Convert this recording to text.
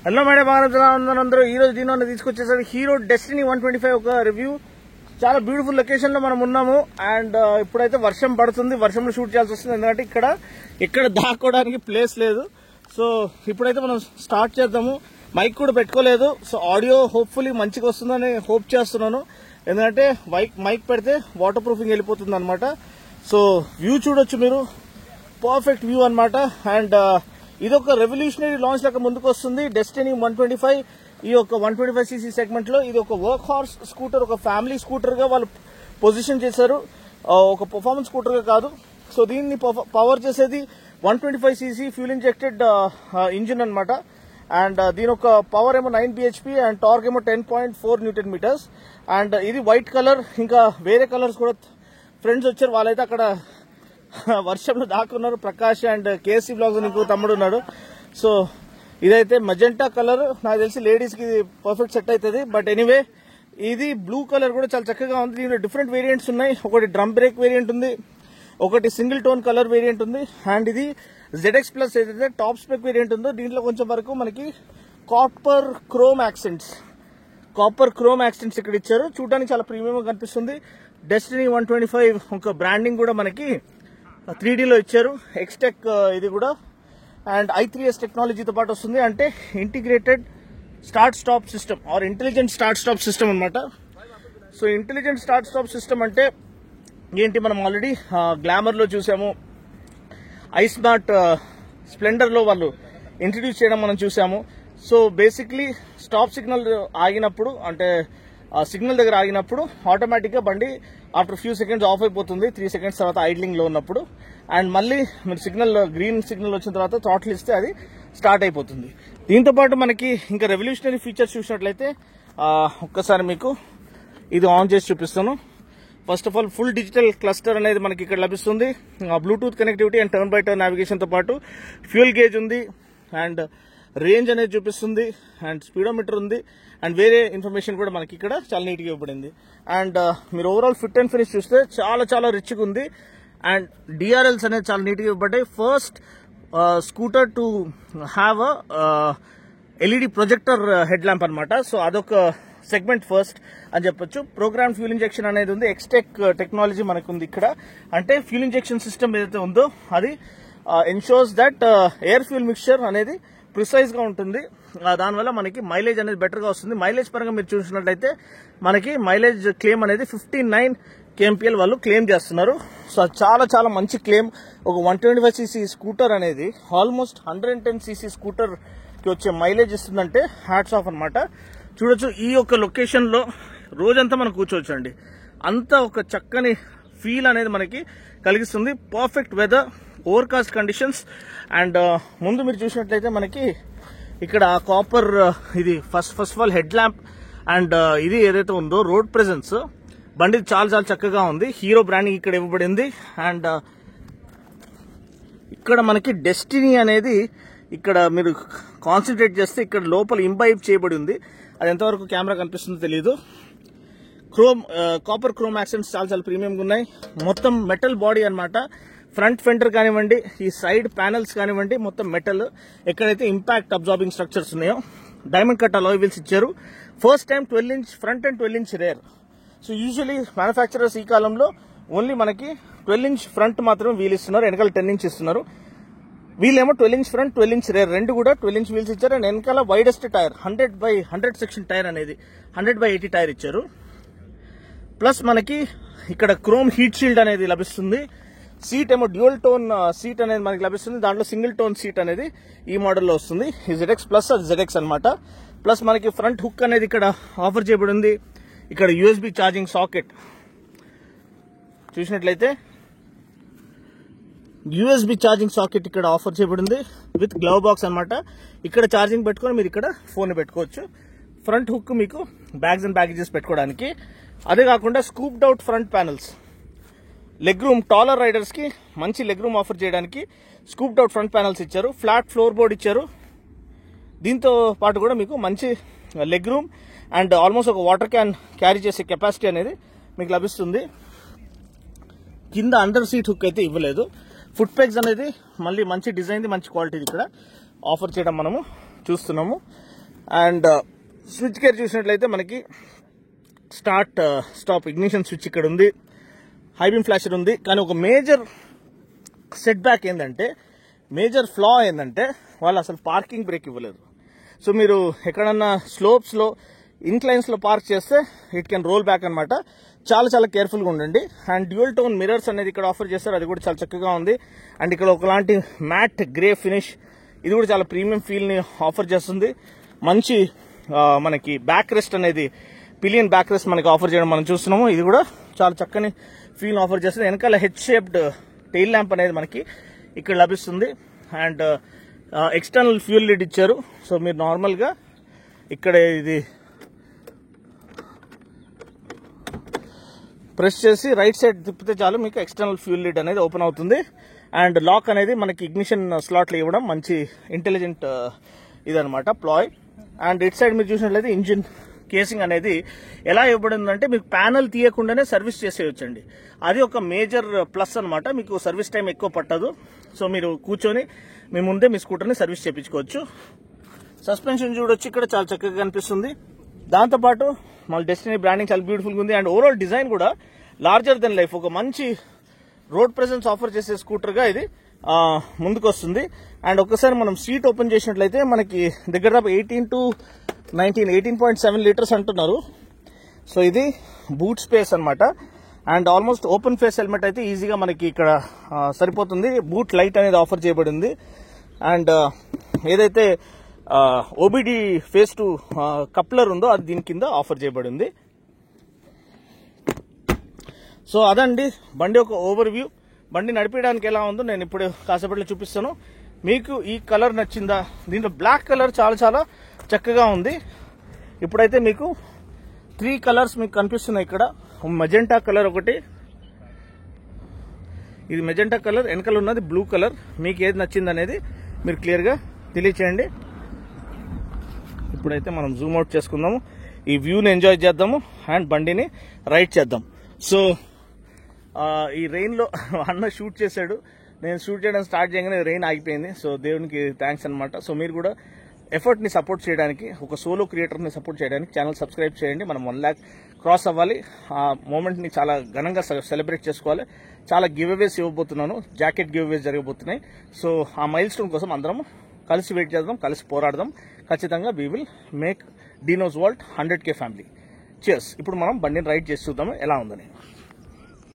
Hello madam, బాగా అందరూ. ఈ రోజు దీని తీసుకొచ్చేసరికి హీరో డెస్టినీ 125 ఒక రివ్యూ. చాలా బ్యూటిఫుల్ లొకేషన్ లో మనం ఉన్నాము. అండ్ ఇప్పుడైతే వర్షం పడుతుంది, వర్షంలో షూట్ చేయాల్సి వస్తుంది, ఎందుకంటే ఇక్కడ దాక్కోవడానికి ప్లేస్ లేదు. సో ఇప్పుడైతే మనం స్టార్ట్ చేద్దాము. మైక్ కూడా పెట్టుకోలేదు, సో ఆడియో హోప్ఫుల్లీ మంచిగా వస్తుందని హోప్ చేస్తున్నాను. ఎందుకంటే మైక్ పెడితే వాటర్ ప్రూఫింగ్ వెళ్ళిపోతుంది అనమాట. సో వ్యూ చూడొచ్చు మీరు, పర్ఫెక్ట్ వ్యూ అనమాట. అండ్ ఇది ఒక రెవల్యూషనరీ లాంచ్ లెక్క ముందుకు వస్తుంది. డెస్టినీ 125 ఈ యొక్క 125cc సెగ్మెంట్ లో ఇది ఒక వర్క్ హార్స్ స్కూటర్, ఒక ఫ్యామిలీ స్కూటర్ గా వాళ్ళు పొజిషన్ చేశారు, ఒక పర్ఫార్మెన్స్ స్కూటర్ గా కాదు. సో దీన్ని పవర్ చేసేది 125cc ఫ్యూల్ ఇంజెక్టెడ్ ఇంజిన్ అనమాట. అండ్ దీని ఒక పవర్ ఏమో 9 bhp అండ్ టార్క్ ఏమో 10.4 Nm. అండ్ ఇది వైట్ కలర్, ఇంకా వేరే కలర్స్ కూడా ఫ్రెండ్స్ వచ్చారు, వాళ్ళైతే అక్కడ వర్షంలో దాక్కున్నారు. ప్రకాష్ అండ్ కేసీ బ్లాగ్స్ ఇంకో తమ్ముడు ఉన్నాడు. సో ఇదైతే మజెంటా కలర్, నాకు తెలిసి లేడీస్ కి పర్ఫెక్ట్ సెట్ అవుతుంది. బట్ ఎనీవే ఇది బ్లూ కలర్ కూడా చాలా చక్కగా ఉంది. దీనిలో డిఫరెంట్ వేరియంట్స్ ఉన్నాయి. ఒకటి డ్రమ్ బ్రేక్ వేరియంట్ ఉంది, ఒకటి సింగిల్ టోన్ కలర్ వేరియంట్ ఉంది. అండ్ ఇది ZX Plus ఏదైతే టాప్ స్పెక్ వేరియంట్ ఉందో దీంట్లో కొంచెం వరకు మనకి కాపర్ క్రోమ్ యాక్సెంట్స్ ఇక్కడ ఇచ్చారు. చూడడానికి చాలా ప్రీమియం గా కనిపిస్తుంది. డెస్టినీ 125 ఒక బ్రాండింగ్ కూడా మనకి 3D లో ఇచ్చారు. ఎక్స్టెక్ ఇది కూడా. అండ్ i3S టెక్నాలజీతో పాటు వస్తుంది. అంటే integrated start stop system or intelligent start stop system అనమాట. So intelligent start stop system అంటే ఏంటి, మనం ఆల్రెడీ గ్లామర్ లో చూసాము, ఐస్మార్ట్ స్ప్లెండర్ లో వాళ్ళు ఇంట్రడ్యూస్ చేయడం మనం చూసాము. సో బేసిక్లీ స్టాప్ సిగ్నల్ ఆగినప్పుడు, అంటే సిగ్నల్ దగ్గర ఆగినప్పుడు ఆటోమేటిక్ గా బండి ఆఫ్టర్ ఫ్యూ సెకండ్స్ ఆఫ్ అయిపోతుంది, 3 seconds తర్వాత ఐడ్లింగ్ లో ఉన్నప్పుడు. అండ్ మళ్ళీ మీరు సిగ్నల్ గ్రీన్ సిగ్నల్ వచ్చిన తర్వాత థ్రాటిల్ ఇస్తే అది స్టార్ట్ అయిపోతుంది. దీంతో పాటు మనకి ఇంకా రెవల్యూషనరీ ఫీచర్స్ చూసినట్లయితే ఒక్కసారి మీకు ఇది ఆన్ చేసి చూపిస్తాను. First of all full digital cluster అనేది మనకి ఇక్కడ లభిస్తుంది. Bluetooth connectivity and turn by turn navigation తో పాటు ఫ్యూయల్ గేజ్ ఉంది, అండ్ రేంజ్ అనేది చూపిస్తుంది, అండ్ స్పీడోమీటర్ ఉంది, అండ్ వేరే ఇన్ఫర్మేషన్ కూడా మనకి ఇక్కడ చాలా నీట్ గా ఇవ్వబడింది. అండ్ మీరు ఓవరాల్ ఫిట్ అండ్ ఫినిష్ చూస్తే చాలా చాలా రిచ్ గా ఉంది. అండ్ DRLs అనేది చాలా నీట్ గా ఇవ్వబడ్డాయి. First scooter to have LED projector head lamp అనమాట. సో అదొక సెగ్మెంట్ ఫస్ట్ అని చెప్పొచ్చు. ప్రోగ్రామ్ ఫ్యూల్ ఇంజెక్షన్ అనేది ఉంది. ఎక్స్టెక్ టెక్నాలజీ మనకు ఉంది ఇక్కడ. అంటే ఫ్యూల్ ఇంజెక్షన్ సిస్టమ్ ఏదైతే ఉందో అది ఎన్షోర్స్ దట్ ఎయిర్ ఫ్యూల్ మిక్చర్ అనేది ప్రిసైజ్ గా ఉంటుంది. దానివల్ల మనకి మైలేజ్ అనేది బెటర్ గా వస్తుంది. మైలేజ్ పరంగా మీరు చూసినట్లయితే మనకి మైలేజ్ క్లెయిమ్ అనేది 59 kmpl వాళ్ళు క్లెయిమ్ చేస్తున్నారు. సో చాలా చాలా మంచి క్లెయిమ్. ఒక 125cc స్కూటర్ అనేది ఆల్మోస్ట్ 110cc స్కూటర్ కి వచ్చే మైలేజ్ ఇస్తుందంటే హ్యాట్స్ ఆఫ్ అనమాట. చూడొచ్చు ఈ యొక్క లొకేషన్ లో రోజంతా మనం కూర్చోవచ్చు అండి. అంత ఒక చక్కని ఫీల్ అనేది మనకి కలిగిస్తుంది. Perfect weather, overcast conditions. And ముందు మీరు చూసినట్లయితే మనకి ఇక్కడ కాపర్ ఇది first of all head lamp. And ఇది ఏదైతే ఉందో రోడ్ ప్రెజెన్స్ బండి చాలా చాలా చక్కగా ఉంది. హీరో బ్రాండింగ్ ఇక్కడ ఇవ్వబడింది. అండ్ ఇక్కడ మనకి డెస్టినీ అనేది ఇక్కడ మీరు కాన్సన్ట్రేట్ చేస్తే ఇక్కడ లోపల ఇంబైబ్ చేయబడి ఉంది. అది ఎంతవరకు కెమెరా కనిపిస్తుందో తెలియదు. కాపర్ క్రోమ్ యాక్సెంట్స్ చాలా చాలా ప్రీమియంగా ఉన్నాయి. మొత్తం మెటల్ బాడీ అనమాట. ఫ్రంట్ ఫెండర్ కానివ్వండి, ఈ సైడ్ ప్యానల్స్ కానివ్వండి, మొత్తం మెటల్. ఎక్కడైతే ఇంపాక్ట్ అబ్జార్బింగ్ స్ట్రక్చర్స్ ఉన్నాయో డైమండ్ కట్ అలాయ్ వీల్స్ ఇచ్చారు. First time 12" front and 12" rare. So usually manufacturers ఈ కాలంలో ఓన్లీ మనకి 12" ఫ్రంట్ మాత్రమే వీల్ ఇస్తున్నారు, వెనకాల 10" ఇస్తున్నారు. వీళ్ళేమో 12" ఫ్రంట్ 12" రేర్, రెండు కూడా 12" వీల్స్ ఇచ్చారు. అండ్ వెనకాల వైడెస్ట్ టైర్ 100/100 సెక్షన్ టైర్ అనేది 100/80 టైర్ ఇచ్చారు. ప్లస్ మనకి ఇక్కడ క్రోమ్ హీట్ షీల్డ్ అనేది లభిస్తుంది. సీట్ ఏమో డ్యూయల్ టోన్ సీట్ అనేది మనకి లభిస్తుంది. దాంట్లో సింగిల్ టోన్ సీట్ అనేది ఈ మోడల్లో వస్తుంది. ఈ ZX Plus అది ZX అనమాట. ప్లస్ మనకి ఫ్రంట్ హుక్ అనేది ఇక్కడ ఆఫర్ చేయబడి ఉంది. ఇక్కడ USB ఛార్జింగ్ సాకెట్ చూసినట్లయితే USB ఛార్జింగ్ సాకెట్ ఇక్కడ ఆఫర్ చేయబడింది విత్ గ్లవ్ బాక్స్ అనమాట. ఇక్కడ ఛార్జింగ్ పెట్టుకొని మీరు ఇక్కడ ఫోన్ పెట్టుకోవచ్చు. ఫ్రంట్ హుక్ మీకు బ్యాగ్స్ అండ్ బ్యాగేజెస్ పెట్టుకోవడానికి. అదే కాకుండా scooped out front panels, leg room, taller riders కి మంచి లెగ్ రూమ్ ఆఫర్ చేయడానికి స్కూప్డ్ అవుట్ ఫ్రంట్ ప్యానల్స్ ఇచ్చారు. ఫ్లాట్ ఫ్లోర్ బోర్డ్ ఇచ్చారు. దీంతో పాటు కూడా మీకు మంచి లెగ్ రూమ్ అండ్ ఆల్మోస్ట్ ఒక వాటర్ క్యాన్ క్యారీ చేసే కెపాసిటీ అనేది మీకు లభిస్తుంది. కింద అండర్ సీట్ హుక్ అయితే ఇవ్వలేదు. ఫుట్ పెగ్స్ అనేది మళ్ళీ మంచి డిజైన్, మంచి క్వాలిటీ ఇక్కడ ఆఫర్ చేయడం మనము చూస్తున్నాము. అండ్ స్విచ్ గేర్ చూసినట్లయితే మనకి స్టార్ట్ స్టాప్ ఇగ్నిషన్ స్విచ్ ఇక్కడ ఉంది, హై బీమ్ ఫ్లాషర్ ఉంది. కానీ ఒక మేజర్ సెట్ బ్యాక్ ఏంటంటే, మేజర్ ఫ్లా ఏంటంటే వాళ్ళు అసలు పార్కింగ్ బ్రేక్ ఇవ్వలేదు. సో మీరు ఎక్కడన్నా స్లోప్స్లో ఇన్క్లైన్స్లో పార్క్ చేస్తే ఇట్ కెన్ రోల్ బ్యాక్ అనమాట. చాలా చాలా కేర్ఫుల్గా ఉండండి. అండ్ డ్యూయల్ టోన్ మిరర్స్ అనేది ఇక్కడ ఆఫర్ చేస్తారు, అది కూడా చాలా చక్కగా ఉంది. అండ్ ఇక్కడ ఒకలాంటి మ్యాట్ గ్రే ఫినిష్, ఇది కూడా చాలా ప్రీమియం ఫీల్ని ఆఫర్ చేస్తుంది. మంచి మనకి బ్యాక్ రెస్ట్ అనేది పిలియన్ బ్యాక్ రెస్ట్ మనకి ఆఫర్ చేయడం మనం చూస్తున్నాము. ఇది కూడా చాలా చక్కని ఫీల్ ఆఫర్ చేస్తుంది. వెనకాల హెడ్ షేప్డ్ టెయిల్ ల్యాంప్ అనేది మనకి ఇక్కడ లభిస్తుంది. అండ్ ఎక్స్టర్నల్ ఫ్యూల్ లిడ్ ఇచ్చారు. సో మీరు నార్మల్గా ఇక్కడ ఇది ప్రెస్ చేసి రైట్ సైడ్ తిప్పితే చాలు మీకు ఎక్స్టర్నల్ ఫ్యూల్ లిడ్ అనేది ఓపెన్ అవుతుంది. అండ్ లాక్ అనేది మనకి ఇగ్నిషన్ స్లాట్లు ఇవ్వడం మంచి ఇంటెలిజెంట్ ఇదనమాట ప్లాయ్. అండ్ ఇట్ సైడ్ మీరు చూసినట్లయితే ఇంజిన్ కేసింగ్ అనేది ఎలా ఇవ్వబడిందంటే మీకు ప్యానల్ తీయకుండానే సర్వీస్ చేసేయొచ్చండి. అది ఒక మేజర్ ప్లస్ అనమాట. మీకు సర్వీస్ టైం ఎక్కువ పట్టదు. సో మీరు కూర్చొని మీ ముందే మీ స్కూటర్ని సర్వీస్ చేయించుకోవచ్చు. సస్పెన్షన్ చూడొచ్చు, ఇక్కడ చాలా చక్కగా కనిపిస్తుంది. దాంతోపాటు మన డెస్టినీ బ్రాండింగ్ చాలా బ్యూటిఫుల్గా ఉంది. అండ్ ఓవరాల్ డిజైన్ కూడా లార్జర్ దెన్ లైఫ్, ఒక మంచి రోడ్ ప్రెజెన్స్ ఆఫర్ చేసే స్కూటర్గా ఇది ముందుకు వస్తుంది. అండ్ ఒకసారి మనం సీట్ ఓపెన్ చేసినట్లయితే మనకి దగ్గర 18.7 లీటర్స్ అంటున్నారు. సో ఇది బూట్ స్పేస్ అనమాట. And almost open face helmet అయితే ఈజీగా మనకి ఇక్కడ సరిపోతుంది. బూట్ లైట్ అనేది ఆఫర్ చేయబడింది. అండ్ ఏదైతే ఓబిడి ఫేస్ 2 కప్లర్ ఉందో అది దీని కింద ఆఫర్ చేయబడింది. సో అదండి బండి ఒక ఓవర్ వ్యూ. బండి నడిపించడానికి ఎలా ఉందో నేను ఇప్పుడు కాసేపట్లో చూపిస్తాను. మీకు ఈ కలర్ నచ్చిందా? దీంట్లో బ్లాక్ కలర్ చాలా చాలా చక్కగా ఉంది. ఇప్పుడైతే మీకు 3 కలర్స్ మీకు కనిపిస్తున్నాయి ఇక్కడ. మెజెంటా కలర్ ఒకటి, ఇది మెజెంటా కలర్, వెనకాల ఉన్నది బ్లూ కలర్. మీకు ఏది నచ్చింది అనేది మీరు క్లియర్గా తెలియచేయండి. ఇప్పుడైతే మనం జూమ్ అవుట్ చేసుకుందాము, ఈ వ్యూని ఎంజాయ్ చేద్దాము అండ్ బండిని రైడ్ చేద్దాం. సో ఈ రెయిన్లో అన్న షూట్ చేశాడు. నేను షూట్ చేయడం స్టార్ట్ చేయగానే రెయిన్ ఆగిపోయింది. సో దేవునికి థ్యాంక్స్ అనమాట. సో మీరు కూడా ఎఫర్ట్ని సపోర్ట్ చేయడానికి, ఒక సోలో క్రియేటర్ని సపోర్ట్ చేయడానికి ఛానల్ సబ్స్క్రైబ్ చేయండి. మనం 1 lakh క్రాస్ అవ్వాలి. ఆ మూమెంట్ని చాలా ఘనంగా సెలబ్రేట్ చేసుకోవాలి. చాలా గివ్ అవేస్ ఇవ్వబోతున్నాను, జాకెట్ గివ్ అవేస్ జరగబోతున్నాయి. సో ఆ మైల్ స్టోన్ కోసం అందరం కలిసి వెయిట్ చేద్దాం, కలిసి పోరాడదాం. ఖచ్చితంగా we will make Dino's world 100K family. Cheers. ఇప్పుడు మనం బండిని రైడ్ చేసి చూద్దాము ఎలా ఉందని.